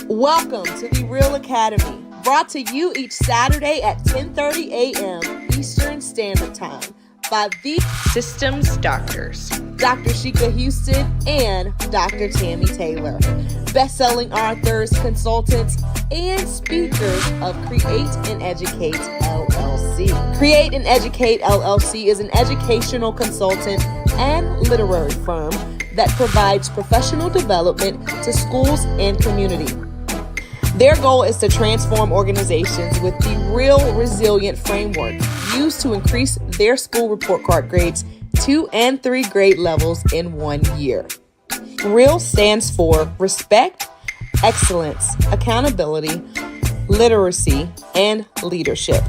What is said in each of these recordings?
Welcome to the REALL Academy, brought to you each Saturday at 10:30 a.m. Eastern Standard Time by the Systems Doctors, Dr. Sheikah Houston and Dr. Tammy Taylor, best-selling authors, consultants, and speakers of Create and Educate LLC. Create and Educate LLC is an educational consultant and literary firm that provides professional development to schools and community. Their goal is to transform organizations with the REALL Resilient framework used to increase their school report card grades 2 and 3 grade levels in 1 year. REALL stands for Respect, Excellence, Accountability, Literacy, and Leadership.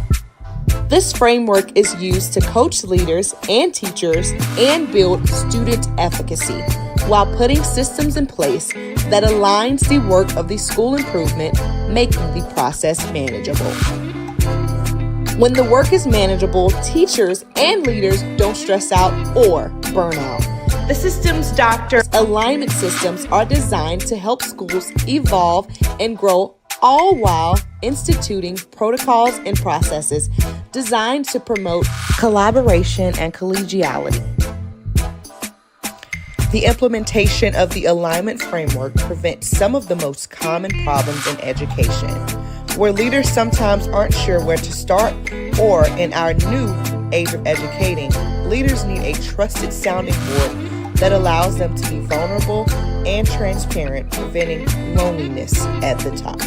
This framework is used to coach leaders and teachers and build student efficacy while putting systems in place that aligns the work of the school improvement, making the process manageable. When the work is manageable, teachers and leaders don't stress out or burn out. the Systems Doctors. Alignment systems are designed to help schools evolve and grow, all while instituting protocols and processes designed to promote collaboration and collegiality. The implementation of the alignment framework prevents some of the most common problems in education, where leaders sometimes aren't sure where to start, or in our new age of educating, leaders need a trusted sounding board that allows them to be vulnerable and transparent, preventing loneliness at the top.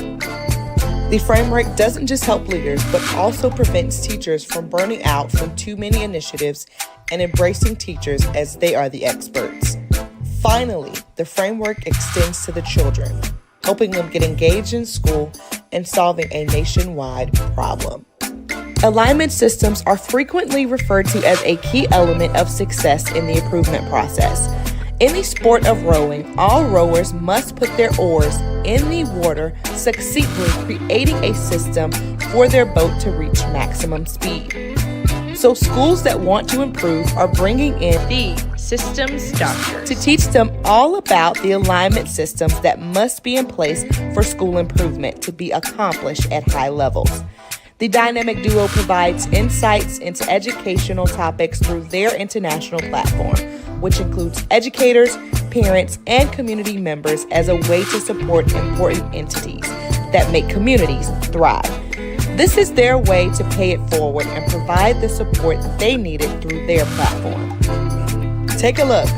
The framework doesn't just help leaders, but also prevents teachers from burning out from too many initiatives and embracing teachers as they are the experts. Finally, the framework extends to the children, helping them get engaged in school and solving a nationwide problem. Alignment systems are frequently referred to as a key element of success in the improvement process. In the sport of rowing, all rowers must put their oars in the water, succinctly creating a system for their boat to reach maximum speed. So schools that want to improve are bringing in The Systems Doctors to teach them all about the alignment systems that must be in place for school improvement to be accomplished at high levels. The dynamic duo provides insights into educational topics through their international platform, which includes educators, parents, and community members as a way to support important entities that make communities thrive. This is their way to pay it forward and provide the support they needed through their platform. Take a look.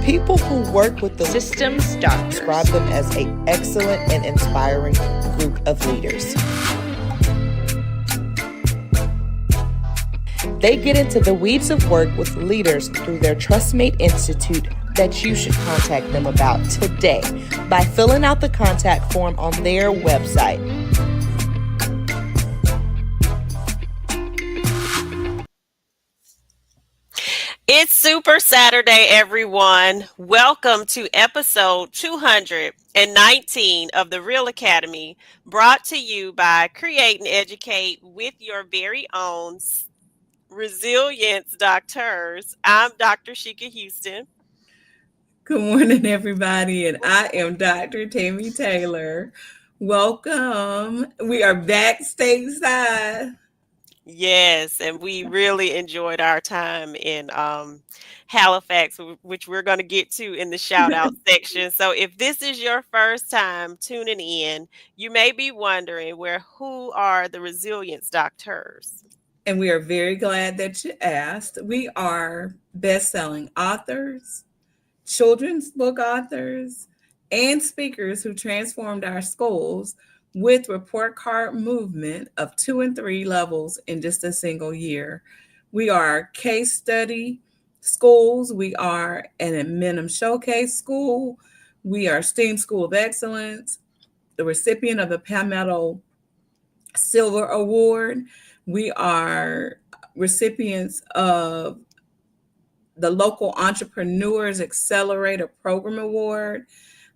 People who work with the Systems Doctors describe them as an excellent and inspiring group of leaders. They get into the weeds of work with leaders through their TrustMate Institute that you should contact them about today by filling out the contact form on their website. It's Super Saturday, everyone. Welcome to episode 219 of the REALL Academy, brought to you by Create and Educate with your very own Resilience Doctors. I'm Dr. Sheikah Houston. Good morning, everybody, and I am Dr. Tammy Taylor. Welcome. We are back stateside. Yes, and we really enjoyed our time in Halifax, which we're going to get to in the shout out section. So if this is your first time tuning in, you may be wondering who are the Resilience Doctors? And we are very glad that you asked. We are best-selling authors, children's book authors, and speakers who transformed our schools with report card movement of 2 and 3 levels in just a single year. We are case study schools. We are an Adminum Showcase School. We are STEAM School of Excellence, the recipient of the Palmetto Silver Award. We are recipients of the Local Entrepreneurs Accelerator Program Award,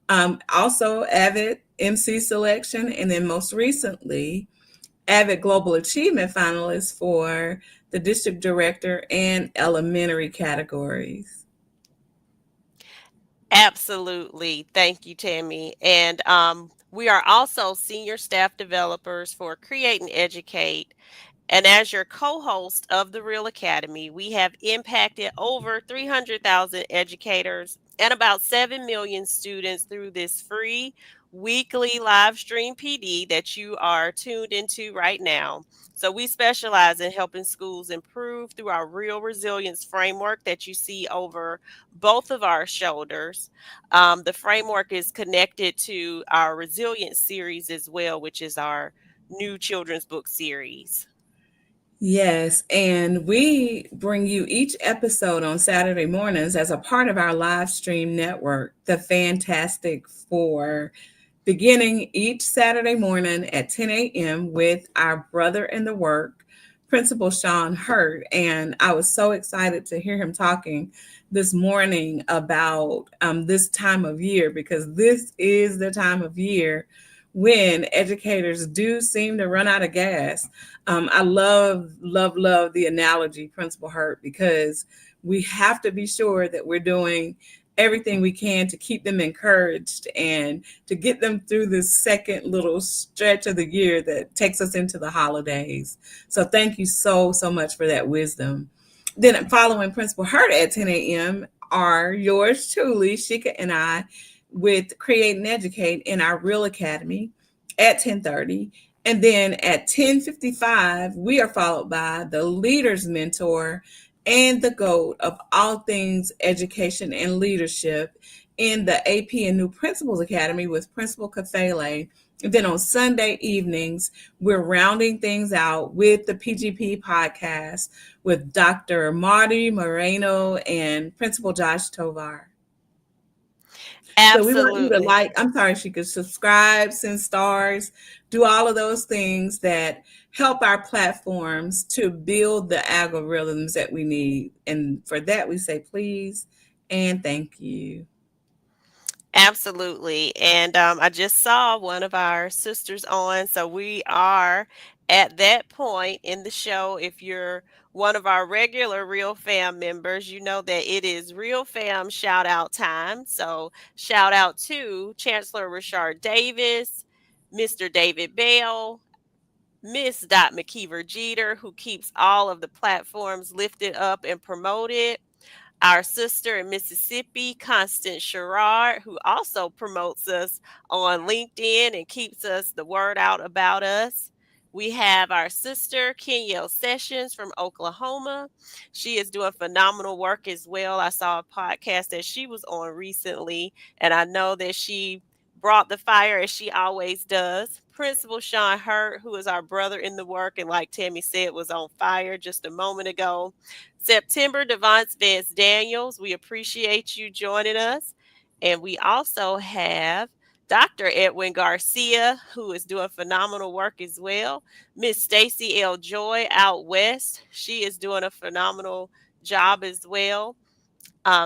also Avid MC Selection, and then most recently, Avid Global Achievement finalists for the District Director and Elementary categories. Absolutely. Thank you, Tammy. And We are also senior staff developers for Create and Educate. And as your co host of the Real Academy, we have impacted over 300,000 educators and about 7 million students through this free weekly live stream PD that you are tuned into right now. So, we specialize in helping schools improve through our real resilience framework that you see over both of our shoulders. The framework is connected to our resilience series as well, which is our new children's book series. Yes, and we bring you each episode on Saturday mornings as a part of our live stream network, The Fantastic Four, beginning each Saturday morning at 10 a.m. with our brother in the work, Principal Sean Hurt. And I was so excited to hear him talking this morning about this time of year, because this is the time of year when educators do seem to run out of gas. I love the analogy, Principal Hurt, because we have to be sure that we're doing everything we can to keep them encouraged and to get them through this second little stretch of the year that takes us into the holidays. So thank you so much for that wisdom. Then following Principal Hurt at 10 a.m. are yours truly, Shika and I, with Create and Educate in our Real Academy at 10:30. And then at 10:55, we are followed by the Leader's Mentor and the GOAT of all things education and leadership in the AP and New Principals Academy with Principal Kafele. And then on Sunday evenings, we're rounding things out with the PGP podcast with Dr. Marty Moreno and Principal Josh Tovar. So we want you to Absolutely. like, I'm sorry, she could subscribe, send stars, do all of those things that help our platforms to build the algorithms that we need. And for that, we say please and thank you. Absolutely. And I just saw one of our sisters on. So we are at that point in the show. If you're one of our regular Real Fam members, you know that it is Real Fam shout out time. So shout out to Chancellor Rashard Davis, Mr. David Bell, Miss Dot McKeever Jeter, who keeps all of the platforms lifted up and promoted. Our sister in Mississippi, Constance Sherrard, who also promotes us on LinkedIn and keeps us the word out about us. We have our sister, Kenyelle Sessions from Oklahoma. She is doing phenomenal work as well. I saw a podcast that she was on recently, and I know that she brought the fire as she always does. Principal Sean Hurt, who is our brother in the work, and like Tammy said, was on fire just a moment ago. September, Devance Vance Daniels, we appreciate you joining us. And we also have Dr. Edwin Garcia, who is doing phenomenal work as well. Miss Stacy L. Joy out west, she is doing a phenomenal job as well.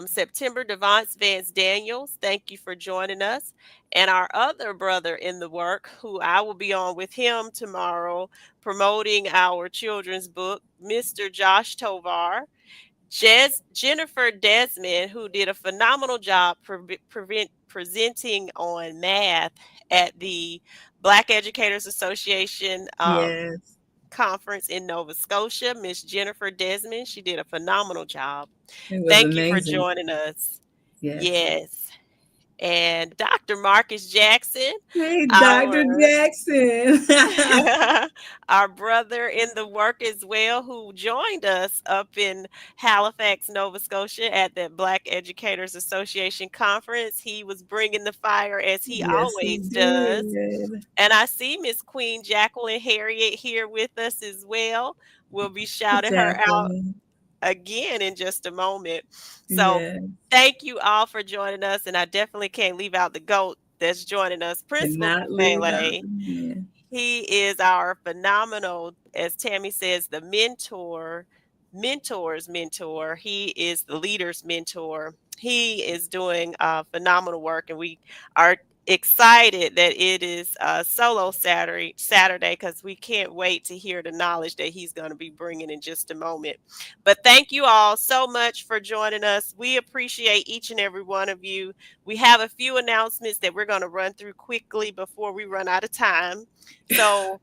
September, Devance Vance Daniels, thank you for joining us. And our other brother in the work, who I will be on with him tomorrow, promoting our children's book, Mr. Josh Tovar. Jennifer Desmond, who did a phenomenal job presenting on math at the Black Educators Association Yes, conference in Nova Scotia. Miss Jennifer Desmond, she did a phenomenal job. it was Thank you for amazing. joining us. Yes. Yes. And Dr. Marcus Jackson, Hey, Dr. our Jackson. our brother in the work as well, who joined us up in Halifax, Nova Scotia at the Black Educators Association conference. He was bringing the fire as he Yes, he always does. did. And I see Miss Queen Jacqueline Harriet here with us as well. We'll be shouting her out Jacqueline. again in just a moment. So Yeah. thank you all for joining us. And I definitely can't leave out the GOAT that's joining us, Did Principal not leave out. Kafele. Yeah. He is our phenomenal, as Tammy says, the mentor's mentor. He is the leader's mentor. He is doing phenomenal work, and we are excited that it is solo Saturday because we can't wait to hear the knowledge that he's going to be bringing in just a moment. But thank you all so much for joining us. We appreciate each and every one of you. We have a few announcements that we're going to run through quickly before we run out of time. So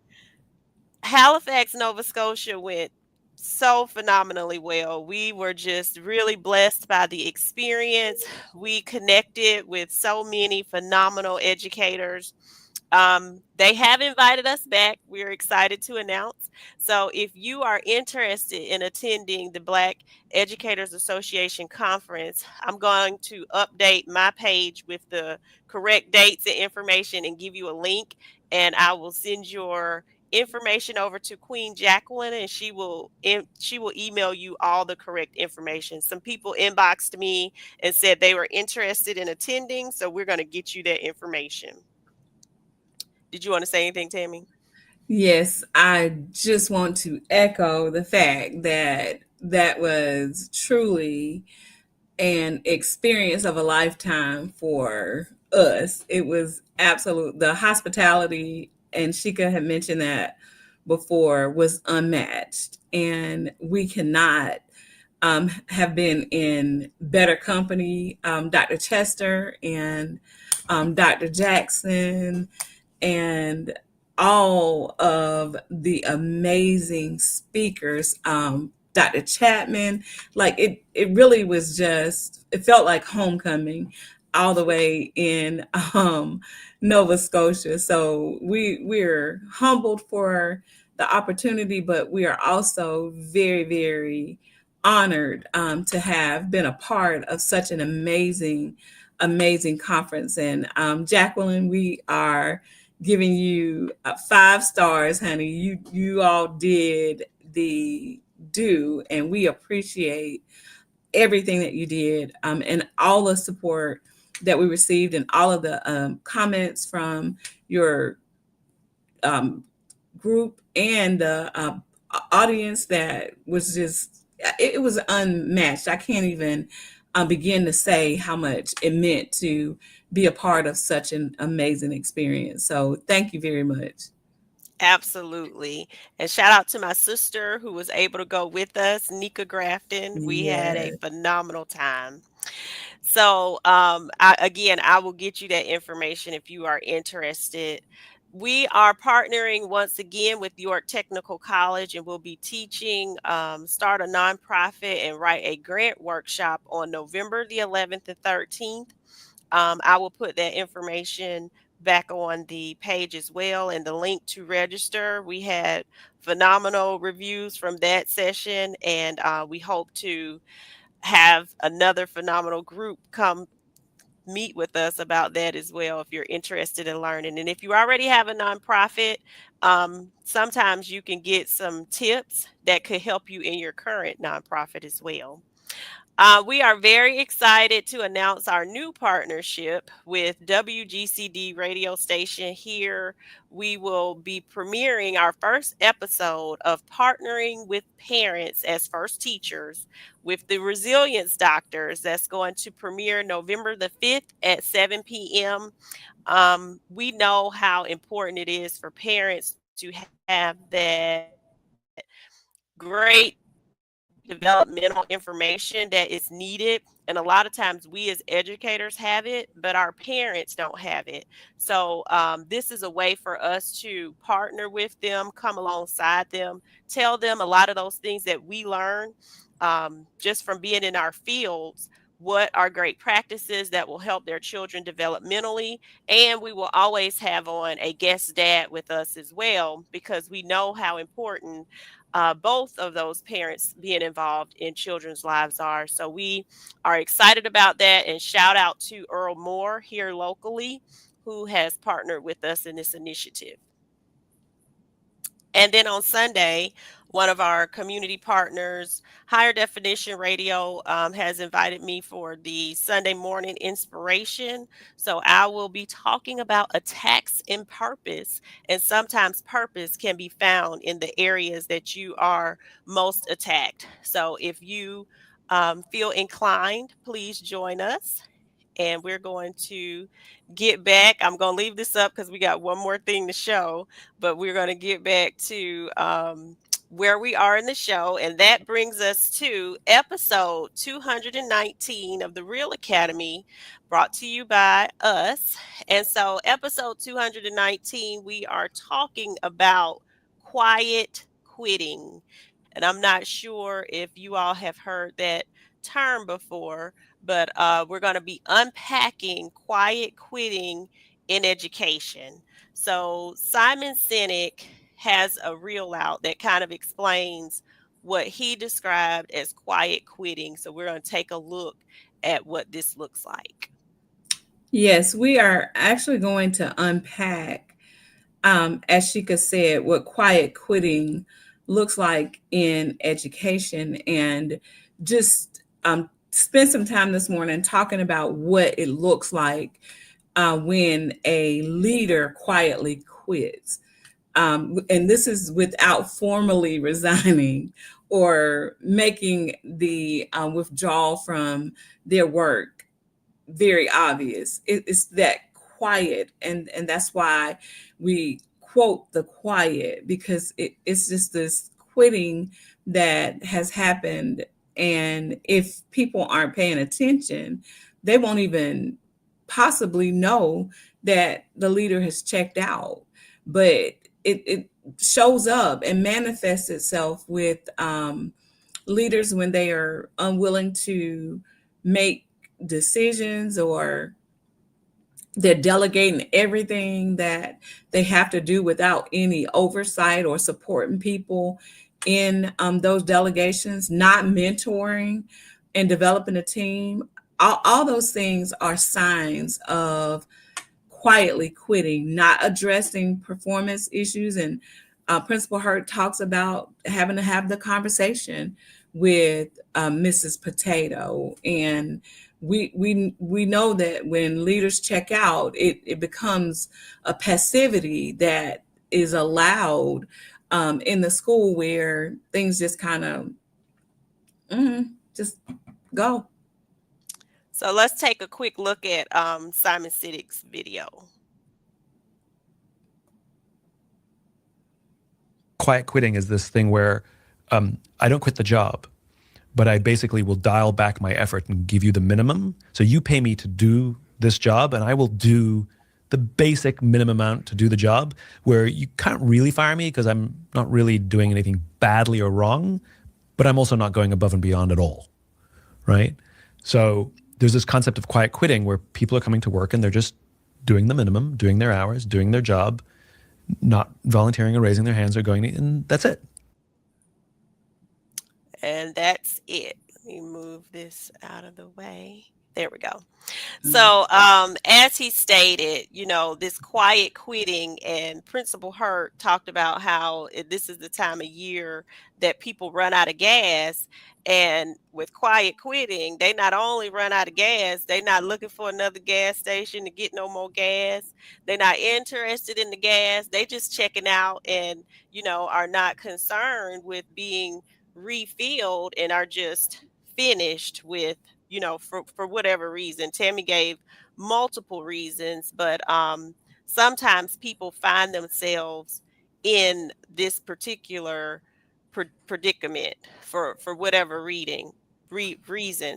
Halifax, Nova Scotia went so phenomenally well. We were just really blessed by the experience. We connected with so many phenomenal educators. They have invited us back. We're excited to announce. So, if you are interested in attending the Black Educators Association conference, I'm going to update my page with the correct dates and information and give you a link. And I will send your information over to Queen Jacqueline, and she will email you all the correct information. Some people inboxed me and said they were interested in attending, so we're going to get you that information. Did you want to say anything, Tammy? Yes, I just want to echo the fact that that was truly an experience of a lifetime for us. It was absolute. The hospitality, and Shika had mentioned that before, was unmatched. And we cannot have been in better company. Dr. Chester and Dr. Jackson and all of the amazing speakers, Dr. Chapman, like it really was just, it felt like homecoming all the way in Nova Scotia. So we're humbled for the opportunity, but we are also very, very honored to have been a part of such an amazing conference. And Jacqueline, we are giving you 5 stars, honey. You all did the do, and we appreciate everything that you did, and all the support that we received, and all of the comments from your group and the audience that was just, it was unmatched. I can't even begin to say how much it meant to be a part of such an amazing experience. So thank you very much. Absolutely. And shout out to my sister who was able to go with us, Nika Grafton. We had a Yes. phenomenal time. So, I will get you that information if you are interested. We are partnering once again with York Technical College, and we'll be teaching start a nonprofit and write a grant workshop on November the 11th and 13th. I will put that information back on the page as well, and the link to register. We had phenomenal reviews from that session, and we hope to have another phenomenal group come meet with us about that as well if you're interested in learning. And if you already have a nonprofit, sometimes you can get some tips that could help you in your current nonprofit as well. We are very excited to announce our new partnership with WGCD radio station here. We will be premiering our first episode of Partnering with Parents as First Teachers with the Resilience Doctors. That's going to premiere November the 5th at 7 p.m. We know how important it is for parents to have that great developmental information that is needed. And a lot of times we as educators have it, but our parents don't have it. So this is a way for us to partner with them, come alongside them, tell them a lot of those things that we learn just from being in our fields. What are great practices that will help their children developmentally? And we will always have on a guest dad with us as well, because we know how important both of those parents being involved in children's lives are. So we are excited about that. And shout out to Earl Moore here locally, who has partnered with us in this initiative. And then on Sunday, one of our community partners, Higher Definition Radio, has invited me for the Sunday morning inspiration. So I will be talking about attacks in purpose. And sometimes purpose can be found in the areas that you are most attacked. So if you feel inclined, please join us. and we're going to get back. I'm going to leave this up because we got one more thing to show, but we're going to get back to where we are in the show. And that brings us to episode 219 of the Real Academy, brought to you by us. And so, episode 219, we are talking about quiet quitting. And I'm not sure if you all have heard that term before, but we're going to be unpacking quiet quitting in education. So Simon Sinek has a reel out that kind of explains what he described as quiet quitting. So we're going to take a look at what this looks like. Yes, we are actually going to unpack, as Shika said, what quiet quitting looks like in education, and just spend some time this morning talking about what it looks like when a leader quietly quits. And this is without formally resigning or making the withdrawal from their work very obvious. It's that quiet, and that's why we quote the quiet, because it's just this quitting that has happened, and if people aren't paying attention, they won't even possibly know that the leader has checked out. But it shows up and manifests itself with leaders when they are unwilling to make decisions, or they're delegating everything that they have to do without any oversight or supporting people in those delegations, not mentoring and developing a team. All those things are signs of quietly quitting, not addressing performance issues. And Principal Hurt talks about having to have the conversation with Mrs. Potato. And we know that when leaders check out, it becomes a passivity that is allowed in the school, where things just kind of just go. So let's take a quick look at Simon Sinek's video. Quiet quitting is this thing where I don't quit the job, but I basically will dial back my effort and give you the minimum. So you pay me to do this job, and I will do the basic minimum amount to do the job, where you can't really fire me because I'm not really doing anything badly or wrong, but I'm also not going above and beyond at all, right? So there's this concept of quiet quitting where people are coming to work and they're just doing the minimum, doing their hours, doing their job, not volunteering or raising their hands or going, and that's it. And that's it. Let me move this out of the way. There we go. So, as he stated, this quiet quitting, and Principal Hurt talked about how this is the time of year that people run out of gas. And with quiet quitting, they not only run out of gas, they not looking for another gas station to get no more gas. They're not interested in the gas. They just checking out and, are not concerned with being refilled, and are just finished with, for whatever reason. Tammy gave multiple reasons, but sometimes people find themselves in this particular predicament for whatever reason.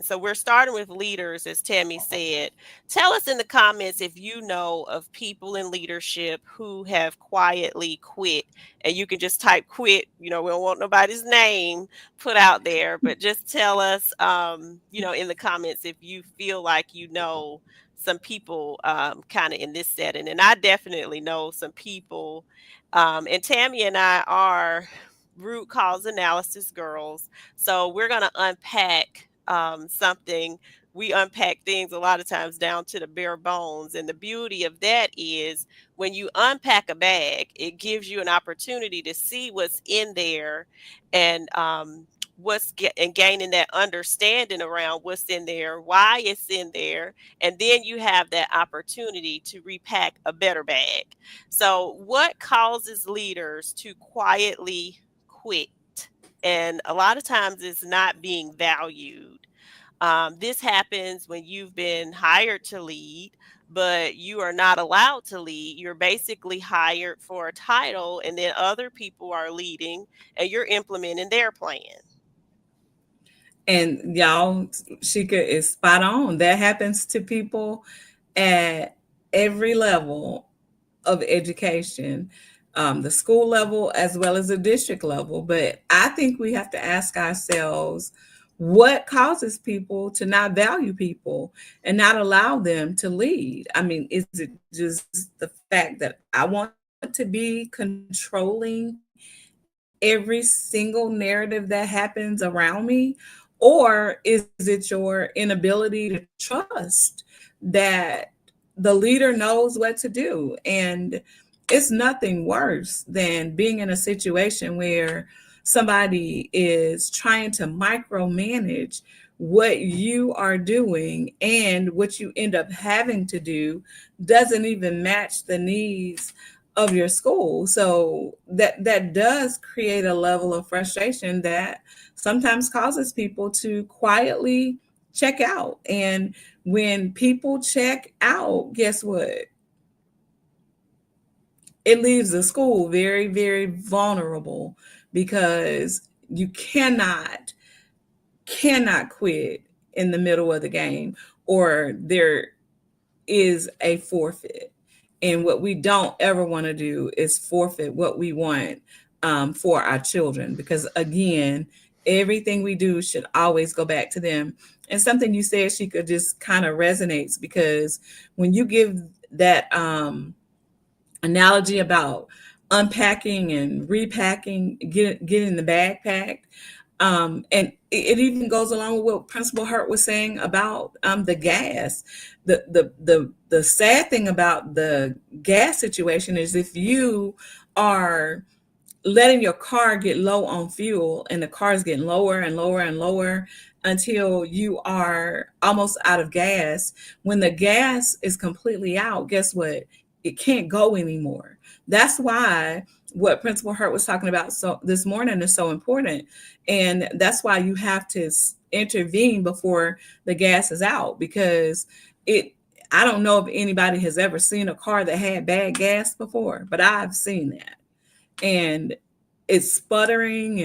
So we're starting with leaders, as Tammy said. Tell us in the comments if you know of people in leadership who have quietly quit, and you can just type quit. We don't want nobody's name put out there, but just tell us, in the comments if you feel like some people kind of in this setting. And I definitely know some people, and Tammy and I are root cause analysis girls. So we're going to unpack something. We unpack things a lot of times down to the bare bones. And the beauty of that is when you unpack a bag, it gives you an opportunity to see what's in there, and and gaining that understanding around what's in there, why it's in there. And then you have that opportunity to repack a better bag. So what causes leaders to quietly quit? And a lot of times it's not being valued. This happens when you've been hired to lead, but you are not allowed to lead. You're basically hired for a title, and then other people are leading, and you're implementing their plan. And y'all, Sheikah is spot on. That happens to people at every level of education, the school level as well as the district level. But I think we have to ask ourselves, what causes people to not value people and not allow them to lead? I mean, is it just the fact that I want to be controlling every single narrative that happens around me? Or is it your inability to trust that the leader knows what to do? And it's nothing worse than being in a situation where somebody is trying to micromanage what you are doing, and what you end up having to do doesn't even match the needs of your school. So that does create a level of frustration that sometimes causes people to quietly check out. And when people check out, guess what? It leaves the school very, very vulnerable, because you cannot quit in the middle of the game, or there is a forfeit. And what we don't ever want to do is forfeit what we want, for our children, because again, everything we do should always go back to them. And something you said, she could just kind of resonates, because when you give that analogy about unpacking and repacking, getting the bag packed, and it even goes along with what Principal Hurt was saying about the gas. The sad thing about the gas situation is, if you are letting your car get low on fuel, and the car is getting lower and lower and lower until you are almost out of gas, when the gas is completely out, guess what? It can't go anymore. That's why what Principal Hurt was talking about this morning is so important. And that's why you have to intervene before the gas is out, because I don't know if anybody has ever seen a car that had bad gas before, but I've seen that. And it's sputtering,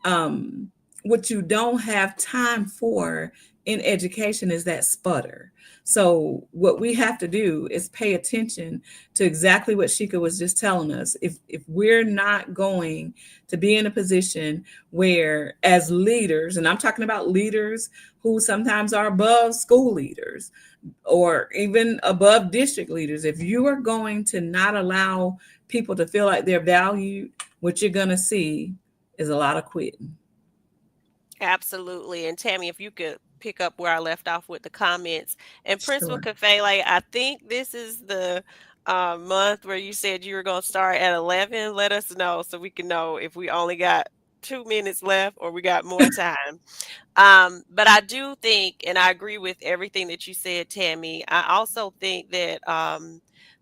and what you don't have time for in education is that sputter. So what we have to do is pay attention to exactly what Sheikah was just telling us. If we're not going to be in a position where, as leaders, and I'm talking about leaders who sometimes are above school leaders or even above district leaders, if you are going to not allow people to feel like they're valued, what you're going to see is a lot of quitting. Absolutely. And Tammy, if you could pick up where I left off with the comments. And Principal Sure. Kafele, I think this is the month where you said you were going to start at 11. Let us know so we can know if we only got 2 minutes left or we got more time. But I do think, and I agree with everything that you said, Tammy. I also think that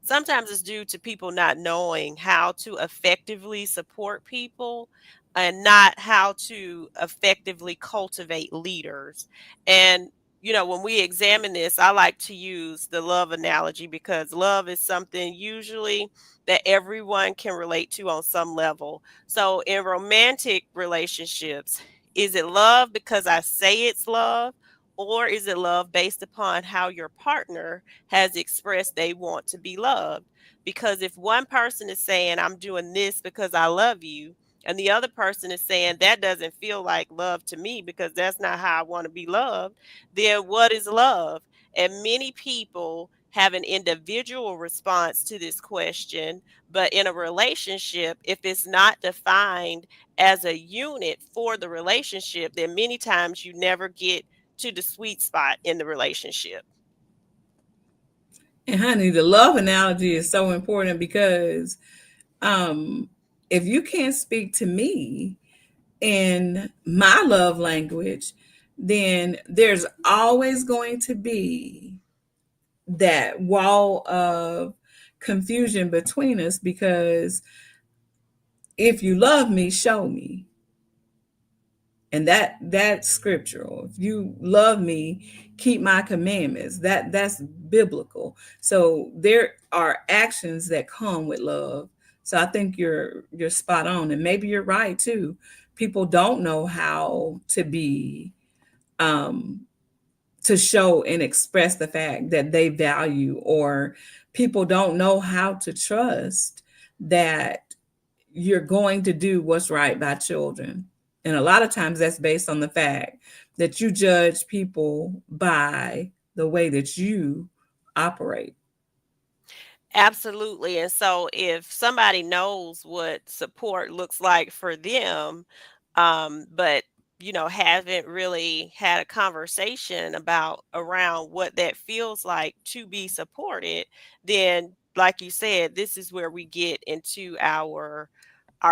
sometimes it's due to people not knowing how to effectively support people and not how to effectively cultivate leaders. And when we examine this, I like to use the love analogy, because love is something usually that everyone can relate to on some level. So in romantic relationships, is it love because I say it's love? Or is it love based upon how your partner has expressed they want to be loved? Because if one person is saying, I'm doing this because I love you, and the other person is saying, that doesn't feel like love to me because that's not how I want to be loved, then what is love? And many people have an individual response to this question. But in a relationship, if it's not defined as a unit for the relationship, then many times you never get to the sweet spot in the relationship. And honey, the love analogy is so important, because if you can't speak to me in my love language, then there's always going to be that wall of confusion between us, because if you love me, show me. And that's scriptural. If you love me, keep my commandments. That's biblical. So there are actions that come with love. So I think you're spot on, and maybe you're right too. People don't know how to be um to show and express the fact that they value, or people don't know how to trust that you're going to do what's right by children. And a lot of times that's based on the fact that you judge people by the way that you operate. Absolutely. And so if somebody knows what support looks like for them, but haven't really had a conversation about around what that feels like to be supported, then like you said, this is where we get into our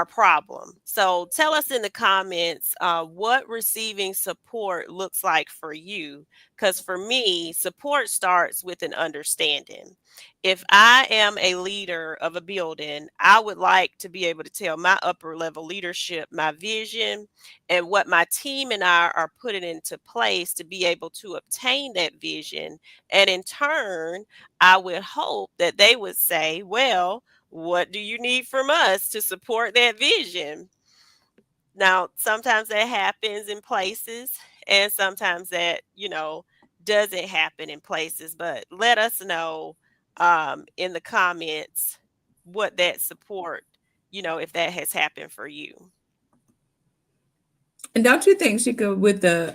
problem. So tell us in the comments what receiving support looks like for you. Because for me, support starts with an understanding. If I am a leader of a building, I would like to be able to tell my upper level leadership my vision and what my team and I are putting into place to be able to obtain that vision. And in turn, I would hope that they would say, well, what do you need from us to support that vision? Now, sometimes that happens in places, and sometimes that, doesn't happen in places. But let us know in the comments what that support, if that has happened for you. And don't you think, Shika, with the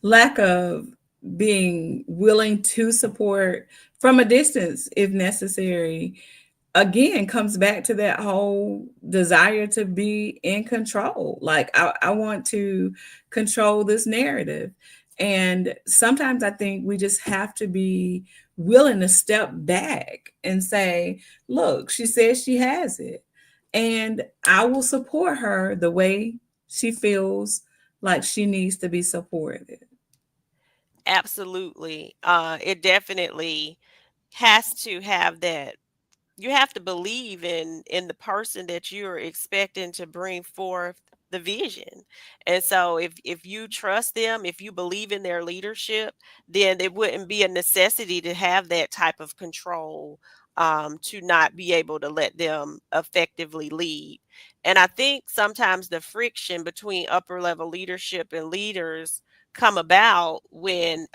lack of being willing to support from a distance if necessary, again comes back to that whole desire to be in control. Like I want to control this narrative. And sometimes I think we just have to be willing to step back and say, look, she says she has it. And I will support her the way she feels like she needs to be supported. Absolutely. It definitely has to have that. You have to believe in the person that you're expecting to bring forth the vision. And so if you trust them, if you believe in their leadership, then it wouldn't be a necessity to have that type of control, to not be able to let them effectively lead. And I think sometimes the friction between upper level leadership and leaders come about when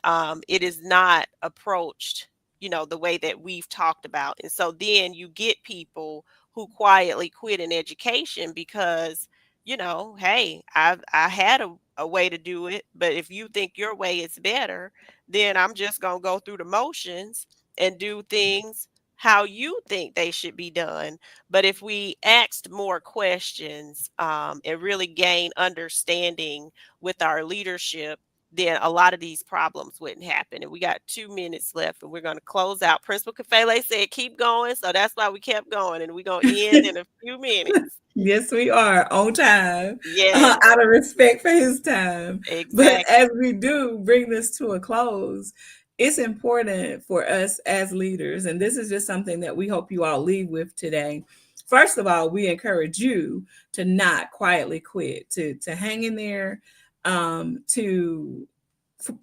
it is not approached, the way that we've talked about. And so then you get people who quietly quit in education because, hey, I had a way to do it, but if you think your way is better, then I'm just gonna go through the motions and do things how you think they should be done. But if we asked more questions, and really gain understanding with our leadership, then a lot of these problems wouldn't happen. And we got 2 minutes left, and we're going to close out. Principal Kafele said, keep going. So that's why we kept going. And we're going to end in a few minutes. Yes, we are on time, Yes, out of respect for his time. But exactly. as we do bring this to a close, it's important for us as leaders, and this is just something that we hope you all leave with today. First of all, we encourage you to not quietly quit, to hang in there, to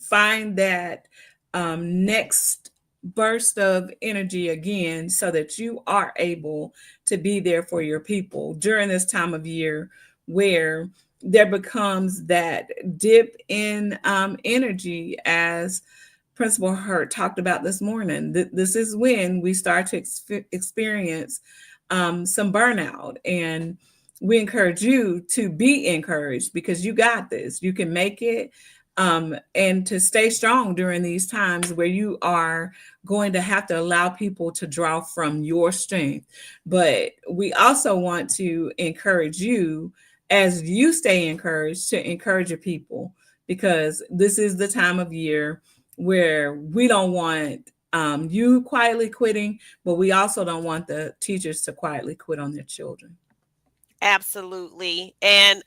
find that next burst of energy again, so that you are able to be there for your people during this time of year where there becomes that dip in energy, as Principal Hurt talked about this morning. This is when we start to experience some burnout. And we encourage you to be encouraged, because you got this. You can make it. And to stay strong during these times where you are going to have to allow people to draw from your strength. But we also want to encourage you, as you stay encouraged, to encourage your people, because this is the time of year where we don't want you quietly quitting, but we also don't want the teachers to quietly quit on their children. Absolutely. And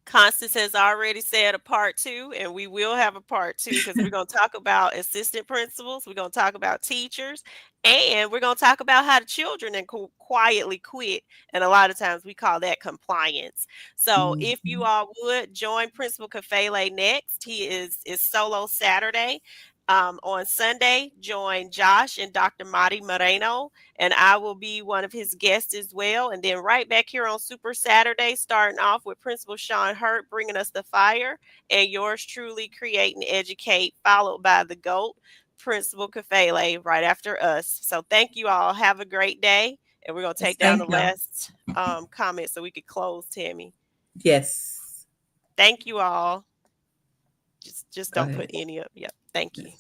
Constance has already said a part 2, and we will have a part 2 because we're going to talk about assistant principals. We're going to talk about teachers, and we're going to talk about how the children and quietly quit. And a lot of times we call that compliance. So if you all would join Principal Kafele next, he is solo Saturday. On Sunday, join Josh and Dr. Madi Moreno, and I will be one of his guests as well. And then right back here on Super Saturday, starting off with Principal Sean Hurt bringing us the fire, and yours truly, Create and Educate, followed by the GOAT, Principal Kafele, right after us. So thank you all. Have a great day. And we're going to take down the last comment so we could close, Tammy. Yes. Thank you all. Just don't put any up. Yep. Thank you.